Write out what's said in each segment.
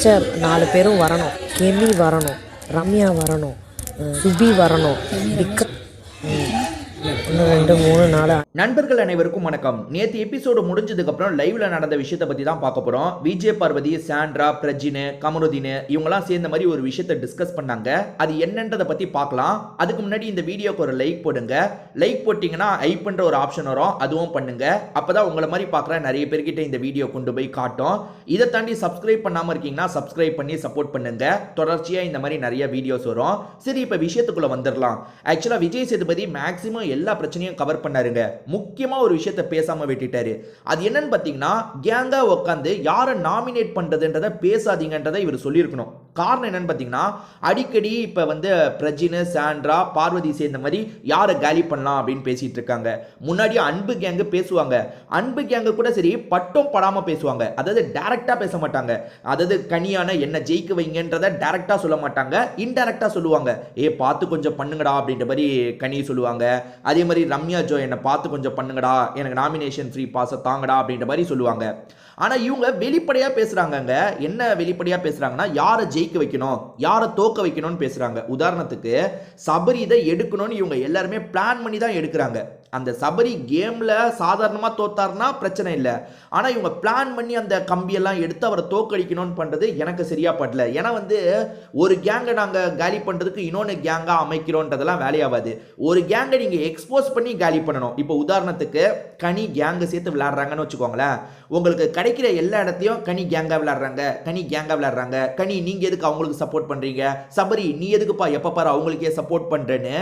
மிச்ச 4 பேரும் வரணும். கெமி வரணும், ரம்யா வரணும், சுபி வரணும், விக்ரம் 1 2 3 4. நண்பர்கள் அனைவருக்கும் வணக்கம். நேற்று எபிசோடு முடிஞ்சதுக்கப்புறம் லைவ்ல நடந்த விஷயத்தை பற்றி தான் பார்க்க போகிறோம். விஜய் பார்வதி, சாண்ட்ரா, பிரஜின், கமருதீன் இவங்கெல்லாம் சேர்ந்த மாதிரி ஒரு விஷயத்தை டிஸ்கஸ் பண்ணாங்க. அது என்னன்றதை பற்றி பார்க்கலாம். அதுக்கு முன்னாடி இந்த வீடியோக்கு ஒரு லைக் போடுங்க. லைக் போட்டிங்கன்னா ஐப்புன்ற ஒரு ஆப்ஷன் வரும், அதுவும் பண்ணுங்க. அப்போ தான் உங்களை மாதிரி பார்க்குற நிறைய பேர்கிட்ட இந்த வீடியோ கொண்டு போய் காட்டும். இதை தாண்டி சப்ஸ்கிரைப் பண்ணாமல் இருக்கீங்கன்னா சப்ஸ்கிரைப் பண்ணி சப்போர்ட் பண்ணுங்க. தொடர்ச்சியாக இந்த மாதிரி நிறைய வீடியோஸ் வரும். சரி, இப்போ விஷயத்துக்குள்ளே வந்துடலாம். ஆக்சுவலாக விஜய் சேதுபதி மேக்ஸிமம் எல்லா பிரச்சனையும் கவர் பண்ணாருங்க. முக்கியமா ஒரு விஷயத்தை பேசாம விட்டுட்டாரு. அது என்னன்னு பாத்தீங்கன்னா, கேங்கா உட்காந்து யாரை நாமினேட் பண்றதுன்றத பேசாதீங்கன்றதை இவர் சொல்லியிருக்கணும். காரணம் என்னன்னு பாத்தீங்கன்னா, அடிக்கடி இப்ப பிரஜின், சாண்ட்ரா, பார்வதி சேர்ந்த மாதிரி யாரை காலி பண்ணலாம் அப்படின்னு பேசிட்டு இருக்காங்க. முன்னாடி அன்பு கேங்கு பேசுவாங்க. அன்பு கேங்கு கூட சரி பட்டம் படாம பேசுவாங்க. அதாவது டைரக்டா பேச மாட்டாங்க. அதாவது கனியான என்ன ஜெயிக்க வைங்கன்றத டைரக்டா சொல்ல மாட்டாங்க, இன்டைரக்டா சொல்லுவாங்க. பார்த்து கொஞ்சம் பண்ணுங்கடா அப்படின்ற மாதிரி கனி சொல்லுவாங்க. அதே மாதிரி ரம்யா ஜோ என்னை பார்த்து கொஞ்சம் பண்ணுங்கடா, எனக்கு நாமினேஷன் ஃப்ரீ பாஸை தாங்கடா அப்படின்ற மாதிரி சொல்லுவாங்க. ஆனா இவங்க வெளிப்படையா பேசுறாங்க. என்ன வெளிப்படையா பேசுறாங்கன்னா, யாரை ஜெயிக்க வைக்கணும், யாரை தோக்க வைக்கணும்னு பேசுறாங்க. உதாரணத்துக்கு சபரி இதை எடுக்கணும்னு இவங்க எல்லாருமே பிளான் பண்ணி தான் எடுக்கிறாங்க. அந்த சபரி கேம்ல சாதாரணமா தோத்தாருன்னா பிரச்சனை இல்லை. ஆனா இவங்க பிளான் பண்ணி அந்த கம்பியெல்லாம் எடுத்து அவரை தோக்கடிக்கணும்னு பண்றது எனக்கு சரியா படல. ஏன்னா ஒரு கேங்கை நாங்க காலி பண்றதுக்கு இன்னொன்று கேங்கா அமைக்கிறோன்றதெல்லாம் வேலையாகாது. ஒரு கேங்கை நீங்க எக்ஸ்போஸ் பண்ணி காலி பண்ணணும். இப்போ உதாரணத்துக்கு கனி கேங்கை சேர்த்து விளையாடுறாங்கன்னு வச்சுக்கோங்களேன். உங்களுக்கு கிடைக்கிற எல்லா இடத்தையும் கனி கேங்கா விளையாடுறாங்க, கனி நீங்க எதுக்கு அவங்களுக்கு சப்போர்ட் பண்றீங்க, சபரி நீ எதுக்குப்பா எப்ப பாரு அவங்களுக்கே சப்போர்ட் பண்றேன்னு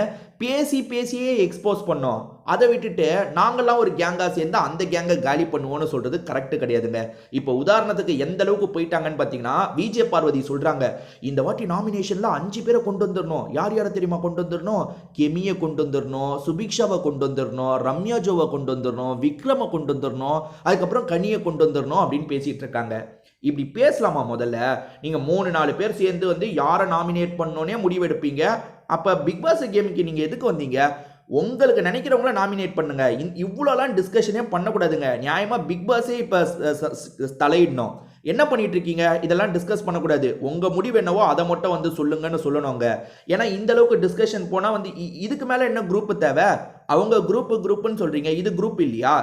பேசியே எக்ஸ்போஸ் பண்ணோம். அதை விட்டுட்டு நாங்கெல்லாம் ஒரு கேங்கா சேர்ந்து அந்த கேங்கை காலி பண்ணுவோம்னு சொல்றது கரெக்ட் கிடையாதுங்க. இப்போ உதாரணத்துக்கு எந்த அளவுக்கு போயிட்டாங்கன்னு பாத்தீங்கன்னா, விஜய் பார்வதி சொல்றாங்க, இந்த வாட்டி நாமினேஷன்ல 5 பேரை கொண்டு வந்துடணும். யார் யாரை தெரியுமா கொண்டு வந்துடணும்? கெமியை கொண்டு வந்துடணும், சுபிக்ஷாவை கொண்டு வந்துடணும், ரம்யா ஜோவை கொண்டு வந்துடணும், விக்ரமை கொண்டு வந்துடணும், அதுக்கப்புறம் கனியை கொண்டு வந்துடணும் அப்படின்னு பேசிட்டு இருக்காங்க. இப்படி பேசலாமா? முதல்ல நீங்க 3-4 பேர் சேர்ந்து யாரை நாமினேட் பண்ணோன்னே முடிவெடுப்பீங்க. அப்ப பிக் பாஸ் கேமுக்கு நீங்க எதுக்கு வந்தீங்க? உங்களுக்கு நினைக்கிறவங்கள நாமினேட் பண்ணுங்க. இவ்வளோலாம் டிஸ்கஷனே பண்ணக்கூடாதுங்க. நியாயமா பிக் பாஸே இப்போ தலையிடணும். என்ன பண்ணிட்டு இருக்கீங்க? இதெல்லாம் டிஸ்கஸ் பண்ணக்கூடாது. உங்க முடிவு என்னவோ அதை மட்டும் சொல்லுங்கன்னு சொல்லணுங்க. ஏன்னா இந்த அளவுக்கு டிஸ்கஷன் போனா இதுக்கு மேல என்ன குரூப் தேவை? அவங்க குரூப்னு சொல்றீங்க, இது குரூப் இல்லையா?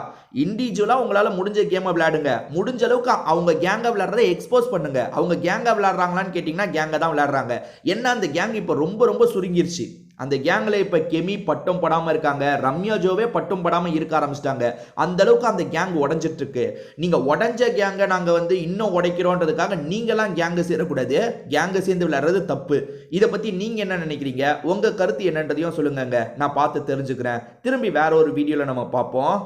இண்டிவிஜுவலா உங்களால முடிஞ்ச கேமை விளையாடுங்க. முடிஞ்ச அளவுக்கு அவங்க கேங்கா விளையாடுறதை எக்ஸ்போஸ் பண்ணுங்க. அவங்க கேங்கா விளையாடுறாங்களான்னு கேட்டீங்கன்னா கேங்கா தான் விளையாடுறாங்க. என்ன அந்த கேங் இப்போ ரொம்ப சுருங்கிருச்சு. அந்த கேங்ல இப்ப கெமி பட்டம் படாம இருக்காங்க, ரம்யா ஜோவே பட்டம் படாம இருக்க ஆரம்பிச்சிட்டாங்க. அந்த அளவுக்கு அந்த கேங் உடைஞ்சிட்டு இருக்கு. நீங்க உடைஞ்ச கேங்க நாங்க இன்னும் உடைக்கிறோன்றதுக்காக நீங்களாம் கேங்க சேரக்கூடாது. கேங்க சேர்ந்து விளையாடுறது தப்பு. இதை பத்தி நீங்க என்ன நினைக்கிறீங்க? உங்க கருத்து என்னன்றதையும் சொல்லுங்க. நான் பார்த்து தெரிஞ்சுக்கிறேன். திரும்பி வேற ஒரு வீடியோல நம்ம பார்ப்போம்.